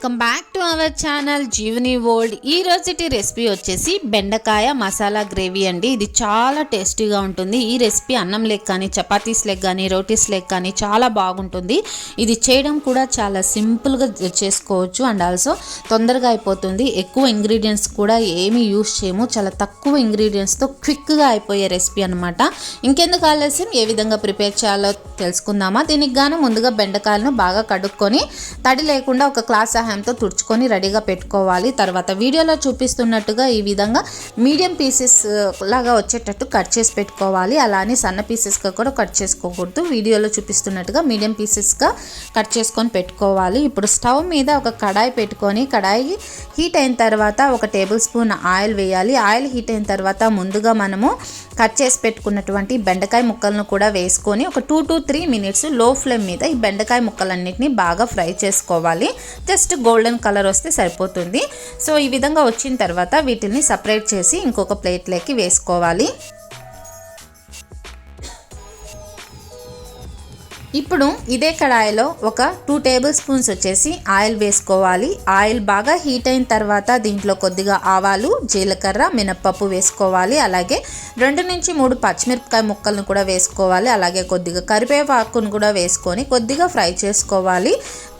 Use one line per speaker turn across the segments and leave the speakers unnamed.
Welcome back to our channel Jeevani world. ఈ రోజుటి recipe వచ్చేసి బెండకాయ మసాలా గ్రేవీ అండి. ఇది చాలా టేస్టీగా ఉంటుంది. ఈ రెసిపీ అన్నం లెక్క కానీ చపాతీస్ లెక్క కానీ రోటీస్ లెక్క కానీ చాలా బాగుంటుంది. ఇది చేయడం కూడా చాలా సింపుల్గా చేసుకోవచ్చు అండ్ ఆల్సో తొందరగా అయిపోతుంది. ఎక్కువ ఇంగ్రీడియంట్స్ కూడా ఏమీ యూస్ చేయము, చాలా తక్కువ ఇంగ్రీడియంట్స్తో క్విక్గా అయిపోయే రెసిపీ అనమాట. ఇంకెందుకు ఆలస్యం, ఏ విధంగా ప్రిపేర్ చేయాలో తెలుసుకుందామా. దీనికి గాను ముందుగా బెండకాయలను బాగా కడుక్కొని తడి లేకుండా ఒక క్లాత్ సహాయంతో తుడుచుకొని రెడీగా పెట్టుకోవాలి. తర్వాత వీడియోలో చూపిస్తున్నట్టుగా ఈ విధంగా మీడియం పీసెస్ లాగా వచ్చేటట్టు కట్ చేసి పెట్టుకోవాలి. అలానే సన్న పీసెస్గా కూడా కట్ చేసుకోకూడదు. వీడియోలో చూపిస్తున్నట్టుగా మీడియం పీసెస్గా కట్ చేసుకొని పెట్టుకోవాలి. ఇప్పుడు స్టవ్ మీద ఒక కడాయి పెట్టుకొని కడాయి హీట్ అయిన తర్వాత ఒక టేబుల్ స్పూన్ ఆయిల్ వేయాలి. ఆయిల్ హీట్ అయిన తర్వాత ముందుగా మనము కట్ చేసి పెట్టుకున్నటువంటి బెండకాయ ముక్కలను కూడా వేసుకొని ఒక 2 to 3 minutes లో ఫ్లేమ్ మీద ఈ బెండకాయ ముక్కలన్నిటిని బాగా ఫ్రై చేసుకోవాలి. జస్ట్ గోల్డెన్ కలర్ వస్తే సరిపోతుంది. సో ఈ విధంగా వచ్చిన తర్వాత వీటిని సపరేట్ చేసి ఇంకొక ప్లేట్లోకి వేసుకోవాలి. ఇప్పుడు ఇదే కడాయిలో ఒక 2 tablespoons వచ్చేసి ఆయిల్ వేసుకోవాలి. ఆయిల్ బాగా హీట్ అయిన తర్వాత దీంట్లో కొద్దిగా ఆవాలు, జీలకర్ర, మినప్పప్పు వేసుకోవాలి. అలాగే 2 నుంచి 3 పచ్చిమిరపకాయ ముక్కలను కూడా వేసుకోవాలి. అలాగే కొద్దిగా కరివేపాకును కూడా వేసుకొని కొద్దిగా ఫ్రై చేసుకోవాలి.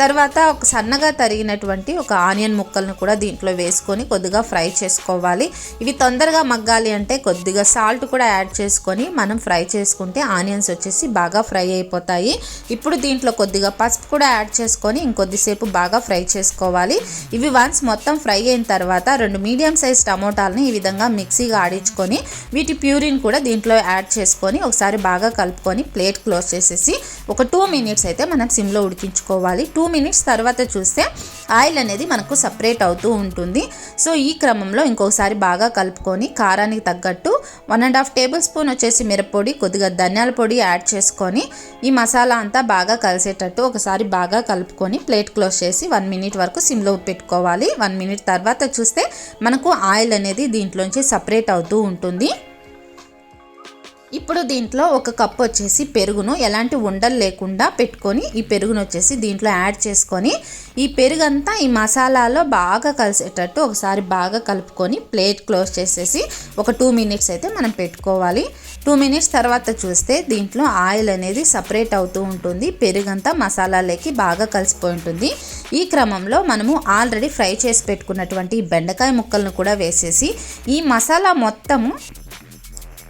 తర్వాత ఒక సన్నగా తరిగినటువంటి ఒక ఆనియన్ ముక్కలను కూడా దీంట్లో వేసుకొని కొద్దిగా ఫ్రై చేసుకోవాలి. ఇవి తొందరగా మగ్గాలి అంటే కొద్దిగా సాల్ట్ కూడా యాడ్ చేసుకొని మనం ఫ్రై చేసుకుంటే ఆనియన్స్ వచ్చేసి బాగా ఫ్రై అయిపోతాయి. ఇప్పుడు దీంట్లో కొద్దిగా పసుపు కూడా యాడ్ చేసుకొని ఇంకొద్దిసేపు బాగా ఫ్రై చేసుకోవాలి. ఇవి వన్స్ మొత్తం ఫ్రై అయిన తర్వాత 2 మీడియం సైజ్ టమోటాలని ఈ విధంగా మిక్సీగా ఆడించుకొని వీటి ప్యూరిన్ కూడా దీంట్లో యాడ్ చేసుకొని ఒకసారి బాగా కలుపుకొని ప్లేట్ క్లోజ్ చేసేసి ఒక 2 minutes అయితే మనం సిమ్లో ఉడికించుకోవాలి. 2 minutes తర్వాత చూస్తే ఆయిల్ అనేది మనకు సపరేట్ అవుతూ ఉంటుంది. సో ఈ క్రమంలో ఇంకొకసారి బాగా కలుపుకొని కారానికి తగ్గట్టు 1.5 tablespoon వచ్చేసి మిరప్పొడి, కొద్దిగా ధనియాల పొడి యాడ్ చేసుకొని ఈ మసాలా అంతా బాగా కలిసేటట్టు ఒకసారి బాగా కలుపుకొని ప్లేట్ క్లోజ్ చేసి 1 minute వరకు సిమ్లో పెట్టుకోవాలి. 1 minute తర్వాత చూస్తే మనకు ఆయిల్ అనేది దీంట్లోంచి సపరేట్ అవుతూ ఉంటుంది. ఇప్పుడు దీంట్లో ఒక కప్ వచ్చేసి పెరుగును ఎలాంటి ఉండలు లేకుండా పెట్టుకొని ఈ పెరుగును వచ్చేసి దీంట్లో యాడ్ చేసుకొని ఈ పెరుగంతా ఈ మసాలాలో బాగా కలిసేటట్టు ఒకసారి బాగా కలుపుకొని ప్లేట్ క్లోజ్ చేసేసి ఒక 2 minutes అయితే మనం పెట్టుకోవాలి. 2 minutes తర్వాత చూస్తే దీంట్లో ఆయిల్ అనేది సపరేట్ అవుతూ ఉంటుంది. పెరుగంతా మసాలాలోకి బాగా కలిసిపోయి ఉంటుంది. ఈ క్రమంలో మనము ఆల్రెడీ ఫ్రై చేసి పెట్టుకున్నటువంటి బెండకాయ ముక్కలను కూడా వేసేసి ఈ మసాలా మొత్తము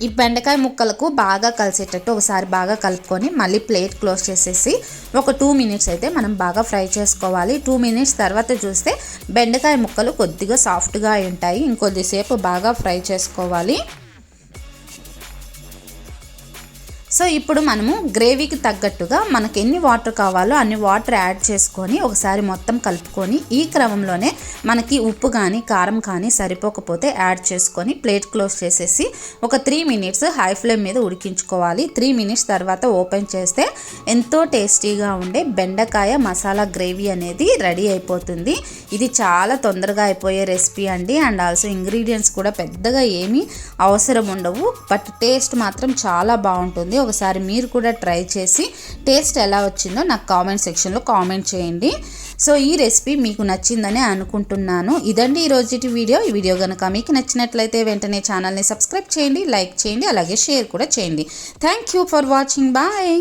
ఈ బెండకాయ ముక్కలకు బాగా కలిసేటట్టు ఒకసారి బాగా కలుపుకొని మళ్ళీ ప్లేట్ క్లోజ్ చేసేసి ఒక 2 minutes అయితే మనం బాగా ఫ్రై చేసుకోవాలి. 2 minutes తర్వాత చూస్తే బెండకాయ ముక్కలు కొద్దిగా సాఫ్ట్గా ఉంటాయి. ఇంకొద్దిసేపు బాగా ఫ్రై చేసుకోవాలి. సో ఇప్పుడు మనము గ్రేవీకి తగ్గట్టుగా మనకు ఎన్ని వాటర్ కావాలో అన్ని వాటర్ యాడ్ చేసుకొని ఒకసారి మొత్తం కలుపుకొని ఈ క్రమంలోనే మనకి ఉప్పు కానీ కారం కానీ సరిపోకపోతే యాడ్ చేసుకొని ప్లేట్ క్లోజ్ చేసేసి ఒక 3 minutes హై ఫ్లేమ్ మీద ఉడికించుకోవాలి. 3 minutes తర్వాత ఓపెన్ చేస్తే ఎంతో టేస్టీగా ఉండే బెండకాయ మసాలా గ్రేవీ అనేది రెడీ అయిపోతుంది. ఇది చాలా తొందరగా అయిపోయే రెసిపీ అండి. అండ్ ఆల్సో ఇంగ్రీడియంట్స్ కూడా పెద్దగా ఏమీ అవసరం ఉండవు, బట్ టేస్ట్ మాత్రం చాలా బాగుంటుంది. ఒకసారి మీరు కూడా ట్రై చేసి టేస్ట్ ఎలా వచ్చిందో నాకు కామెంట్ సెక్షన్లో కామెంట్ చేయండి. సో ఈ రెసిపీ మీకు నచ్చిందని అనుకుంటున్నాను. ఇదండి ఈరోజు వీడియో. ఈ వీడియో కనుక మీకు నచ్చినట్లయితే వెంటనే ఛానల్ని సబ్స్క్రైబ్ చేయండి, లైక్ చేయండి, అలాగే షేర్ కూడా చేయండి. Thank you for watching. Bye.